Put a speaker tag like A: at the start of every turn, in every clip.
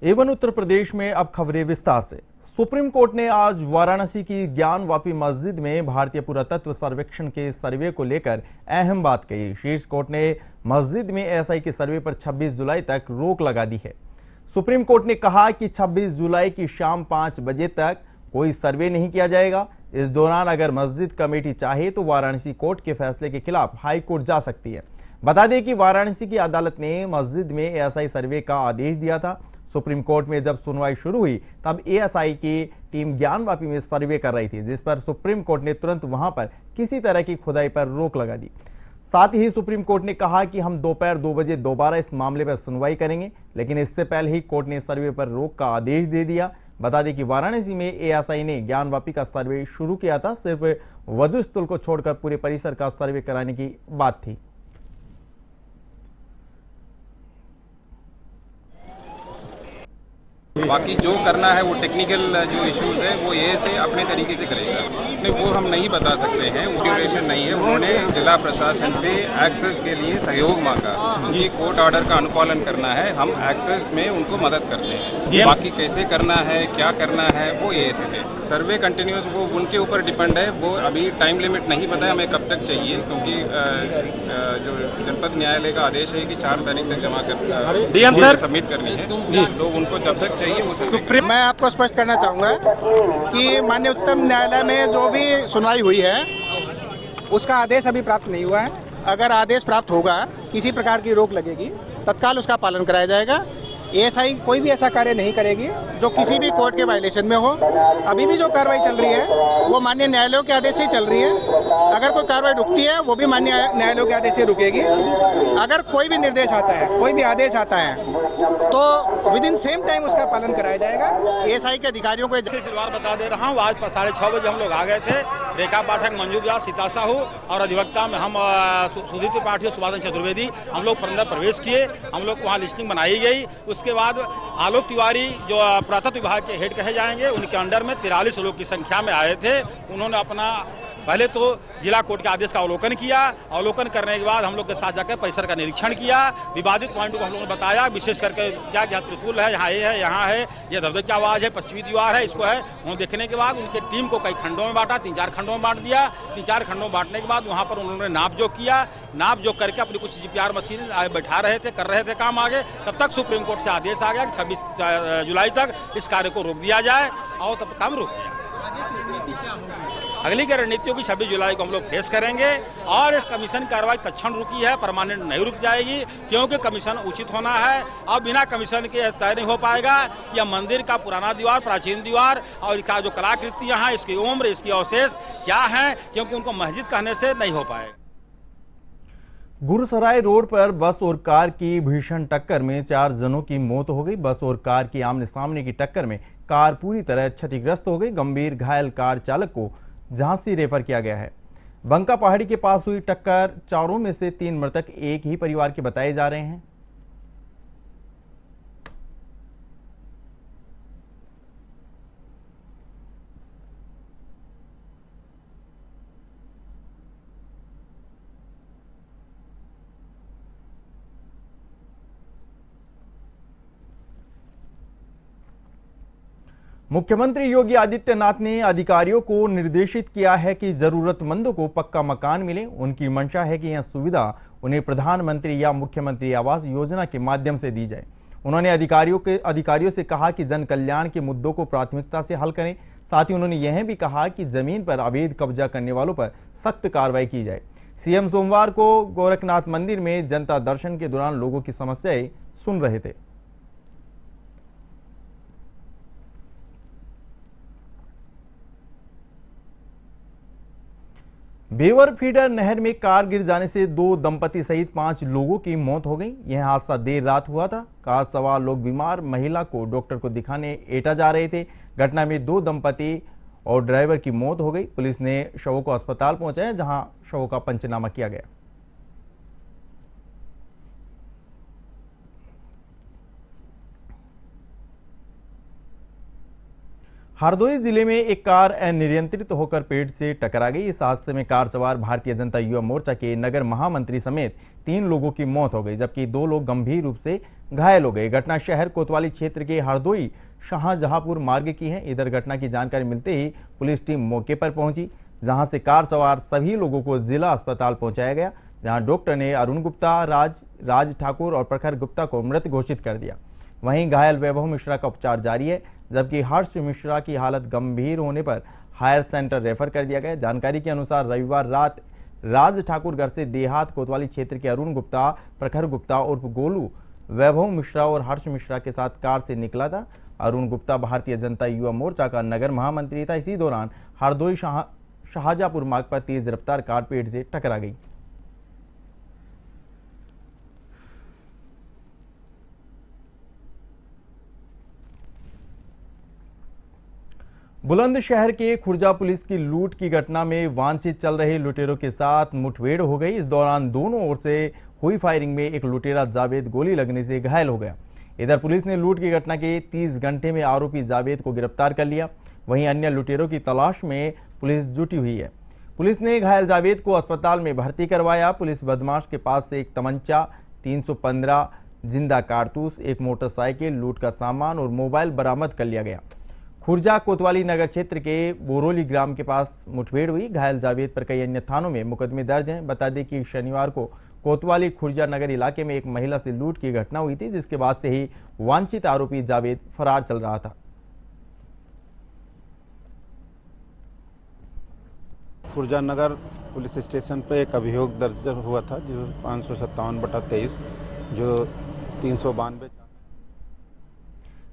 A: एवं उत्तर प्रदेश में अब खबरें विस्तार से। सुप्रीम कोर्ट ने आज वाराणसी की ज्ञानवापी मस्जिद में भारतीय पुरातत्व सर्वेक्षण के सर्वे को लेकर अहम बात कही। शीर्ष कोर्ट ने मस्जिद में एएसआई के सर्वे पर 26 जुलाई तक रोक लगा दी है। सुप्रीम कोर्ट ने कहा कि 26 जुलाई की शाम 5 बजे तक कोई सर्वे नहीं किया जाएगा। इस दौरान अगर मस्जिद कमेटी चाहे तो वाराणसी कोर्ट के फैसले के खिलाफ हाई कोर्ट जा सकती है। बता दें कि वाराणसी की अदालत ने मस्जिद में एएसआई सर्वे का आदेश दिया था। सुप्रीम कोर्ट में जब सुनवाई शुरू हुई तब एएसआई की टीम ज्ञानवापी में सर्वे कर रही थी, जिस पर सुप्रीम कोर्ट ने तुरंत वहां पर किसी तरह की खुदाई पर रोक लगा दी। साथ ही सुप्रीम कोर्ट ने कहा कि हम दोपहर 2 बजे दोबारा इस मामले पर सुनवाई करेंगे, लेकिन इससे पहले ही कोर्ट ने सर्वे पर रोक का आदेश दे दिया। बता दें कि वाराणसी में एएसआई ने ज्ञानवापी का सर्वे शुरू किया था। सिर्फ वजू स्थल को छोड़कर पूरे परिसर का सर्वे कराने की बात थी।
B: बाकी जो करना है वो टेक्निकल जो इश्यूज है वो ये से अपने तरीके से करेगा, नहीं वो हम नहीं बता सकते हैं, वो ड्यूरेशन नहीं है। उन्होंने जिला प्रशासन से एक्सेस के लिए सहयोग मांगा, क्योंकि कोर्ट ऑर्डर का अनुपालन करना है, हम एक्सेस में उनको मदद करते हैं। बाकी कैसे करना है, क्या करना है, वो ये से है। सर्वे कंटिन्यूस वो उनके ऊपर डिपेंड है। वो अभी टाइम लिमिट नहीं पता है हमें कब तक चाहिए, क्योंकि जो जनपद न्यायालय का आदेश है कि 4 तारीख तक जमा कर सबमिट करनी है, तो उनको जब तक चाहिए वो सर्वे।
C: मैं आपको स्पष्ट करना चाहूँगा कि माननीय उच्चतम न्यायालय में जो भी सुनवाई हुई है उसका आदेश अभी प्राप्त नहीं हुआ है। अगर आदेश प्राप्त होगा, किसी प्रकार की रोक लगेगी, तत्काल उसका पालन कराया जाएगा। एएसआई कोई भी ऐसा कार्य नहीं करेगी जो किसी भी कोर्ट के वायलेशन में हो। अभी भी जो कार्रवाई चल रही है वो माननीय न्यायालयों के आदेश से चल रही है। अगर कोई कार्रवाई रुकती है वो भी माननीय न्यायालयों के आदेश से रुकेगी। अगर कोई भी निर्देश आता है, कोई भी आदेश आता है, तो विद इन सेम टाइम उसका पालन कराया जाएगा। एएसआई के अधिकारियों को
D: सिलसिलेवार बता दे रहा हूँ, आज 6:30 बजे हम लोग आ गए थे। रेखा पाठक, मंजू व्यास, सीता साहू और अधिवक्ता में हम सुधीर त्रिपाठी और सुभाषन चतुर्वेदी हम लोग अंदर प्रवेश किए। हम लोग वहाँ लिस्टिंग बनाई गई। उसके बाद आलोक तिवारी जो पुरातत्व विभाग के हेड कहे जाएंगे, उनके अंडर में 43 लोग की संख्या में आए थे। उन्होंने अपना पहले तो जिला कोर्ट के आदेश का अवलोकन किया। अवलोकन करने के बाद हम लोग के साथ जाकर परिसर का निरीक्षण किया। विवादित पॉइंट को हम लोगों ने बताया, विशेष करके क्या क्या त्रिशूल है, यहाँ ये है, यहाँ है, ये धबधबे की आवाज़ है, पश्चिमी दीवार है, इसको है। उन्होंने देखने के बाद उनके टीम को कई खंडों में बांटा, 3-4 खंडों में बांट दिया। 3-4 खंडों में बांटने के बाद वहाँ पर उन्होंने नाप जोक किया। नाप जोक करके अपनी कुछ जीपीआर मशीन बैठा रहे थे, कर रहे थे काम आगे। तब तक सुप्रीम कोर्ट से आदेश आ गया कि 26 जुलाई तक इस कार्य को रोक दिया जाए, और तब काम रुक गया। अगली की रणनीतियों की 26 जुलाई को हम लोग फेस करेंगे, और इस कमीशन कार्रवाई तत्क्षण रुकी है, परमानेंट नहीं रुक जाएगी, क्योंकि कमीशन उचित होना है। अब बिना कमीशन के तय नहीं हो पाएगा कि यह मंदिर का पुराना दीवार, प्राचीन दीवार और इसका जो कलाकृतियां हैं, इसकी उम्र, इसकी अवशेष क्या है, क्योंकि उनको मस्जिद कहने से नहीं हो पाएगा।
A: गुरसराय रोड पर बस और कार की भीषण टक्कर में 4 जनों की मौत हो गई। बस और कार की आमने सामने की टक्कर में कार पूरी तरह क्षतिग्रस्त हो गई। गंभीर घायल कार चालक को झांसी रेफर किया गया है। बंका पहाड़ी के पास हुई टक्कर, 4 में से 3 मृतक एक ही परिवार के बताए जा रहे हैं। मुख्यमंत्री योगी आदित्यनाथ ने अधिकारियों को निर्देशित किया है कि जरूरतमंदों को पक्का मकान मिले। उनकी मंशा है कि यह सुविधा उन्हें प्रधानमंत्री या मुख्यमंत्री आवास योजना के माध्यम से दी जाए। उन्होंने अधिकारियों से कहा कि जन कल्याण के मुद्दों को प्राथमिकता से हल करें। साथ ही उन्होंने यह भी कहा कि जमीन पर अवैध कब्जा करने वालों पर सख्त कार्रवाई की जाए। सीएम सोमवार को गोरखनाथ मंदिर में जनता दर्शन के दौरान लोगों की समस्याएं सुन रहे थे। बेवर फीडर नहर में कार गिर जाने से 2 दंपति सहित 5 लोगों की मौत हो गई। यह हादसा देर रात हुआ था। कार सवार लोग बीमार महिला को डॉक्टर को दिखाने एटा जा रहे थे। घटना में 2 दंपति और ड्राइवर की मौत हो गई। पुलिस ने शवों को अस्पताल पहुंचाया, जहां शवों का पंचनामा किया गया। हरदोई जिले में एक कार अनियंत्रित होकर पेड़ से टकरा गई। इस हादसे में कार सवार भारतीय जनता युवा मोर्चा के नगर महामंत्री समेत 3 लोगों की मौत हो गई, जबकि 2 लोग गंभीर रूप से घायल हो गए। घटना शहर कोतवाली क्षेत्र के हरदोई शाहजहांपुर मार्ग की है। इधर घटना की जानकारी मिलते ही पुलिस टीम मौके पर पहुंची, जहां से कार सवार सभी लोगों को जिला अस्पताल पहुंचाया गया, जहां डॉक्टर ने अरुण गुप्ता, राज ठाकुर और प्रखर गुप्ता को मृत घोषित कर दिया। वहीं घायल वैभव मिश्रा का उपचार जारी है, जबकि हर्ष मिश्रा की हालत गंभीर होने पर हायर सेंटर रेफर कर दिया गया। जानकारी के अनुसार रविवार रात राज ठाकुर घर से देहात कोतवाली क्षेत्र के अरुण गुप्ता, प्रखर गुप्ता उर्फ गोलू वैभव मिश्रा और हर्ष मिश्रा के साथ कार से निकला था। अरुण गुप्ता भारतीय जनता युवा मोर्चा का नगर महामंत्री था। इसी दौरान हरदोई शाहजहांपुर मार्ग पर तेज रफ्तार कार पेड़ से टकरा गई। बुलंदशहर के खुर्जा पुलिस की लूट की घटना में वांछित चल रहे लुटेरों के साथ मुठभेड़ हो गई। इस दौरान दोनों ओर से हुई फायरिंग में एक लुटेरा जावेद गोली लगने से घायल हो गया। इधर पुलिस ने लूट की घटना के 30 घंटे में आरोपी जावेद को गिरफ्तार कर लिया। वहीं अन्य लुटेरों की तलाश में पुलिस जुटी हुई है। पुलिस ने घायल जावेद को अस्पताल में भर्ती करवाया। पुलिस बदमाश के पास से एक तमंचा, 315 जिंदा कारतूस, एक मोटरसाइकिल, लूट का सामान और मोबाइल बरामद कर लिया गया। खुर्जा कोतवाली नगर क्षेत्र के बोरोली ग्राम के पास मुठभेड़ हुई। घायल जावेद पर कई अन्य थानों में मुकदमे दर्ज हैं। बता दें कि शनिवार को कोतवाली खुर्जा नगर इलाके में एक महिला से लूट की घटना हुई थी, जिसके बाद से ही वांछित आरोपी जावेद फरार चल रहा था।
E: खुर्जा नगर पुलिस स्टेशन पर एक अभियोग दर्ज हुआ था, जो 557/23 जो 392।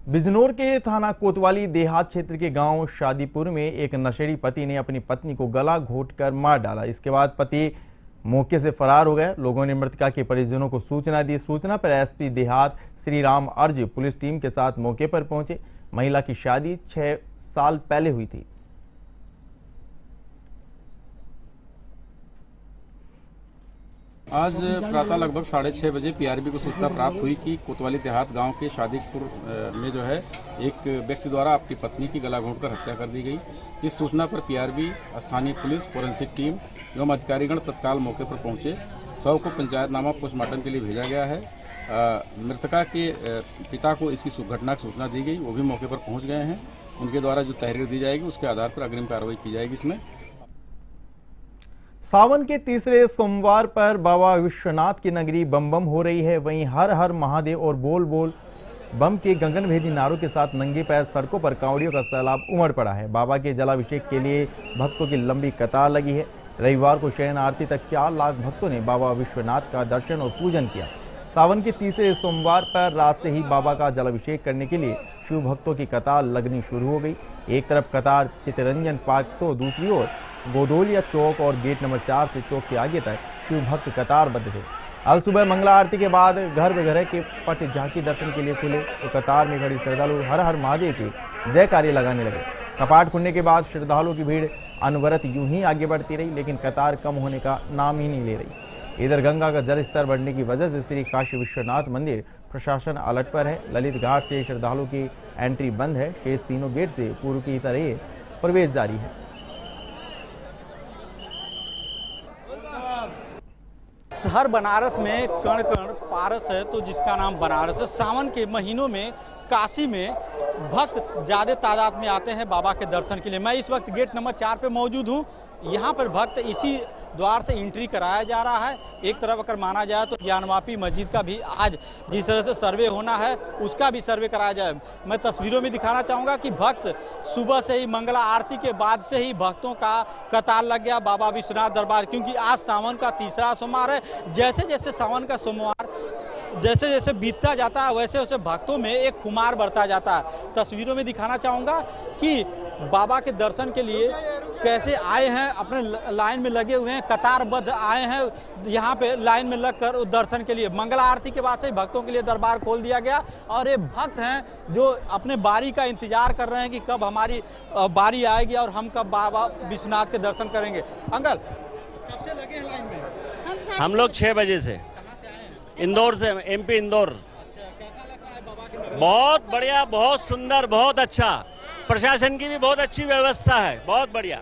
A: बिजनौर के थाना कोतवाली देहात क्षेत्र के गांव शादीपुर में एक नशेड़ी पति ने अपनी पत्नी को गला घोंटकर मार डाला। इसके बाद पति मौके से फरार हो गए। लोगों ने मृतका के परिजनों को सूचना दी। सूचना पर एसपी देहात श्री राम अर्ज पुलिस टीम के साथ मौके पर पहुंचे। महिला की शादी 6 साल पहले हुई थी।
F: आज प्रातः लगभग 6:30 बजे पीआरबी को सूचना प्राप्त हुई कि कोतवाली देहात गांव के शादीपुर में जो है एक व्यक्ति द्वारा अपनी पत्नी की गला घोंटकर हत्या कर दी गई। इस सूचना पर पीआरबी, स्थानीय पुलिस, फोरेंसिक टीम एवं अधिकारीगण तत्काल मौके पर पहुंचे। शव को पंचायतनामा पोस्टमार्टम के लिए भेजा गया है। मृतका के पिता को इसकी घटना की सूचना दी गई, वो भी मौके पर पहुँच गए हैं। उनके द्वारा जो तहरीर दी जाएगी उसके आधार पर अग्रिम कार्रवाई की जाएगी। इसमें
A: सावन के तीसरे सोमवार पर बाबा विश्वनाथ की नगरी बम बम हो रही है। वहीं हर हर महादेव और बोल बोल बम के गगनभेदी नारों के साथ नंगे पैर सड़कों पर कांवड़ियों का सैलाब उमड़ पड़ा है। बाबा के जलाभिषेक के लिए भक्तों की लंबी कतार लगी है। रविवार को शयन आरती तक 4 लाख भक्तों ने बाबा विश्वनाथ का दर्शन और पूजन किया। सावन के तीसरे सोमवार पर रात से ही बाबा का जलाभिषेक करने के लिए शिव भक्तों की कतार लगनी शुरू हो गई। एक तरफ कतार चित्तरंजन पार्क तो दूसरी ओर गोदोलिया चौक और गेट नंबर 4 से चौक के आगे तक शिव भक्त कतारबद्ध थे। आज सुबह मंगला आरती के बाद घर बेघर के पट झांकी दर्शन के लिए खुले तो कतार में खड़ी श्रद्धालु हर हर महादेव की जयकार्य लगाने लगे। कपाट खुलने के बाद श्रद्धालुओं की भीड़ अनवरत यूं ही आगे बढ़ती रही, लेकिन कतार कम होने का नाम ही नहीं ले रही। इधर गंगा का जल स्तर बढ़ने की वजह से श्री काशी विश्वनाथ मंदिर प्रशासन अलर्ट पर है। ललित घाट से श्रद्धालुओं की एंट्री बंद है। शेष तीनों गेट से पूर्व की तरह प्रवेश जारी है।
G: हर बनारस में कण कण पारस है, तो जिसका नाम बनारस है। सावन के महीनों में काशी में भक्त ज़्यादा तादाद में आते हैं बाबा के दर्शन के लिए। मैं इस वक्त गेट नंबर 4 पे मौजूद हूँ। यहाँ पर भक्त इसी द्वार से एंट्री कराया जा रहा है। एक तरफ अगर माना जाए तो ज्ञानवापी मस्जिद का भी आज जिस तरह से सर्वे होना है उसका भी सर्वे कराया जाए। मैं तस्वीरों में दिखाना चाहूँगा कि भक्त सुबह से ही मंगला आरती के बाद से ही भक्तों का कतार लग गया बाबा विश्वनाथ दरबार, क्योंकि आज सावन का तीसरा सोमवार है। जैसे जैसे सावन का सोमवार जैसे जैसे बीतता जाता है वैसे वैसे भक्तों में एक खुमार बढ़ता जाता है। तस्वीरों में दिखाना चाहूँगा कि बाबा के दर्शन के लिए कैसे आए हैं, अपने लाइन में लगे हुए हैं, कतारबद्ध आए हैं यहाँ पे लाइन में लगकर दर्शन के लिए। मंगला आरती के बाद से ही भक्तों के लिए दरबार खोल दिया गया और ये भक्त हैं जो अपने बारी का इंतजार कर रहे हैं कि कब हमारी बारी आएगी और हम कब बाबा विश्वनाथ के दर्शन करेंगे। अंकल, कब से लगे हैं लाइन में?
H: हम लोग 6 बजे से। इंदौर से, MP इंदौर।
G: अच्छा, कैसा लग रहा है बाबा के?
H: बहुत बढ़िया, बहुत सुंदर, बहुत अच्छा। प्रशासन की भी बहुत अच्छी व्यवस्था है, बहुत बढ़िया।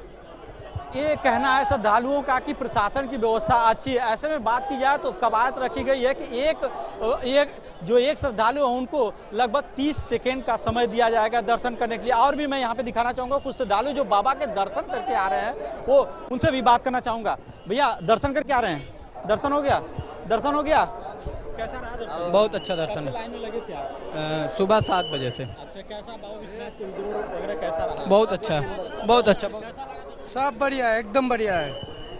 G: ये कहना है श्रद्धालुओं का कि प्रशासन की व्यवस्था अच्छी है। ऐसे में बात की जाए तो कवायद रखी गई है कि एक श्रद्धालु है उनको लगभग 30 सेकेंड का समय दिया जाएगा दर्शन करने के लिए। और भी मैं यहाँ पे दिखाना चाहूँगा कुछ श्रद्धालु जो बाबा के दर्शन करके आ रहे हैं, वो उनसे भी बात करना चाहूँगा। भैया दर्शन करके आ रहे हैं, दर्शन हो गया? दर्शन हो गया? कैसा रहा दर्शन?
I: बहुत अच्छा दर्शन है।
G: लाइन में लगे थे आप?
I: सुबह 7 बजे से।
G: अच्छा, कैसा बाबा विश्वनाथ कॉरिडोर वगैरह कैसा रहा?
I: बहुत अच्छा, बहुत अच्छा,
G: सब बढ़िया है, एकदम बढ़िया है।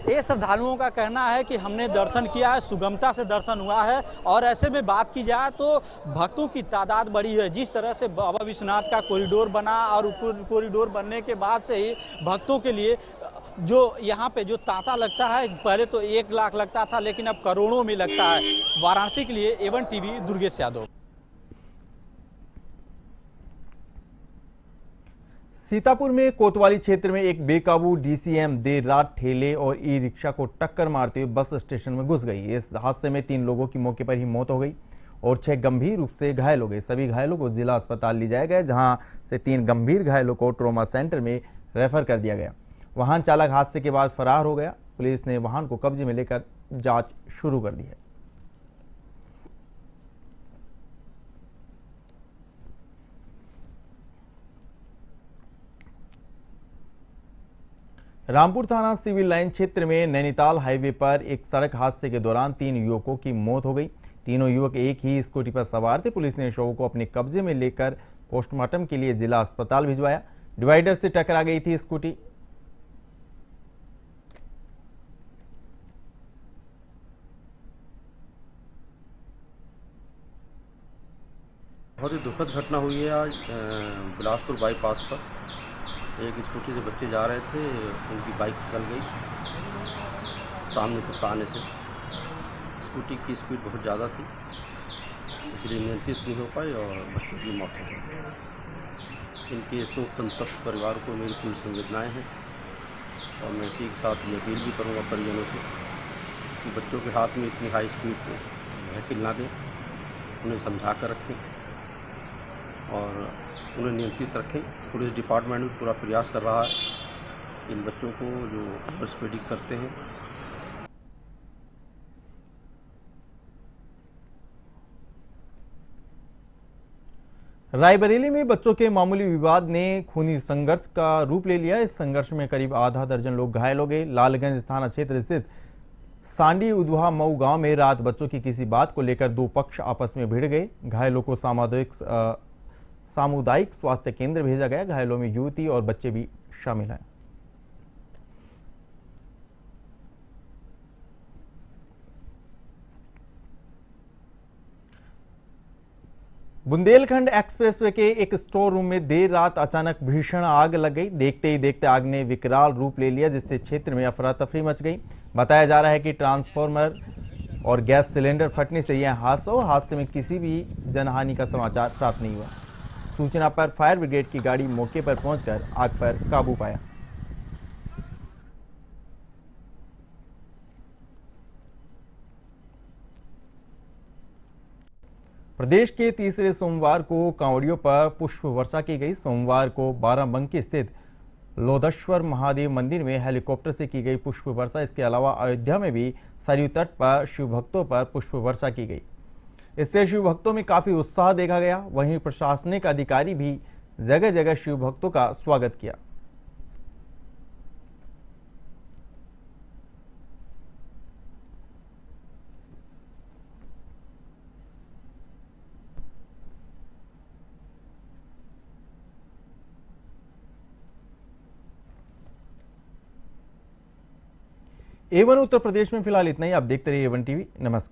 G: ये श्रद्धालुओं का कहना है कि हमने दर्शन किया है, सुगमता से दर्शन हुआ है। और ऐसे में बात की जाए तो भक्तों की तादाद बढ़ी है। जिस तरह से बाबा विश्वनाथ का कॉरिडोर बना और कॉरिडोर बनने के बाद से ही भक्तों के लिए जो यहाँ पे जो तांता लगता है, पहले तो 1 लाख लगता था, लेकिन अब करोड़ों में लगता है। वाराणसी के लिए A1 टीवी दुर्गेश यादव।
A: सीतापुर में कोतवाली क्षेत्र में एक बेकाबू DCM देर रात ठेले और ई-रिक्शा को टक्कर मारते हुए बस स्टेशन में घुस गई। इस हादसे में 3 लोगों की मौके पर ही मौत हो गई और 6 गंभीर रूप से घायल हो गए। सभी घायलों को जिला अस्पताल ले जाया गया, जहां से 3 गंभीर घायलों को ट्रॉमा सेंटर में रेफर कर दिया गया। वाहन चालक हादसे के बाद फरार हो गया। पुलिस ने वाहन को कब्जे में लेकर जांच शुरू कर दी है। रामपुर थाना सिविल लाइन क्षेत्र में नैनीताल हाईवे पर एक सड़क हादसे के दौरान 3 युवकों की मौत हो गई। तीनों युवक एक ही स्कूटी पर सवार थे। पुलिस ने शव को अपने कब्जे में लेकर पोस्टमार्टम के लिए जिला अस्पताल भिजवाया। डिवाइडर से टकरा गई थी स्कूटी।
J: बहुत ही दुखद घटना हुई है आज बिलासपुर बाईपास पर। एक स्कूटी से बच्चे जा रहे थे, उनकी बाइक फिसल गई सामने कुत्ता आने से। स्कूटी की स्पीड बहुत ज़्यादा थी, इसलिए नियंत्रित नहीं हो पाई और बच्चों की मौत हो गई। इनके शोक संतप्त परिवार को मेरी पूरी संवेदनाएँ हैं और मैं इसी के साथ ये अपील भी करूँगा परिजनों से कि बच्चों के हाथ में इतनी हाई स्पीड व्हीकल ना दें, उन्हें समझा कर रखें और उन्हें नियंत्रित रखें। पुलिस डिपार्टमेंट भी पूरा प्रयास कर रहा है इन बच्चों को जो ओवर स्पीडिंग करते हैं।
A: रायबरेली में बच्चों के मामूली विवाद ने खूनी संघर्ष का रूप ले लिया। इस संघर्ष में करीब आधा दर्जन लोग घायल हो गए। लालगंज थाना क्षेत्र स्थित सांडी उधवा मऊ गांव में रात बच्चों की किसी बात को लेकर 2 पक्ष आपस में भिड़ गए। घायलों को सामुदायिक स्वास्थ्य केंद्र भेजा गया। घायलों में युवती और बच्चे भी शामिल हैं। बुंदेलखंड एक्सप्रेसवे के एक स्टोर रूम में देर रात अचानक भीषण आग लग गई। देखते ही देखते आग ने विकराल रूप ले लिया, जिससे क्षेत्र में अफरा तफरी मच गई। बताया जा रहा है कि ट्रांसफार्मर और गैस सिलेंडर फटने से यह हादसा हुआ। हादसे में किसी भी जनहानि का समाचार प्राप्त नहीं हुआ। सूचना पर फायर ब्रिगेड की गाड़ी मौके पर पहुंचकर आग पर काबू पाया। प्रदेश के तीसरे सोमवार को कांवड़ियों पर पुष्प वर्षा की गई। सोमवार को बाराबंकी स्थित लोधेश्वर महादेव मंदिर में हेलीकॉप्टर से की गई पुष्प वर्षा। इसके अलावा अयोध्या में भी सरयू तट पर शिव भक्तों पर पुष्प वर्षा की गई। इससे शिव भक्तों में काफी उत्साह देखा गया। वहीं प्रशासनिक अधिकारी भी जगह जगह शिव भक्तों का स्वागत किया। A1 उत्तर प्रदेश में फिलहाल इतना ही। आप देखते रहिए A1 टीवी। नमस्कार।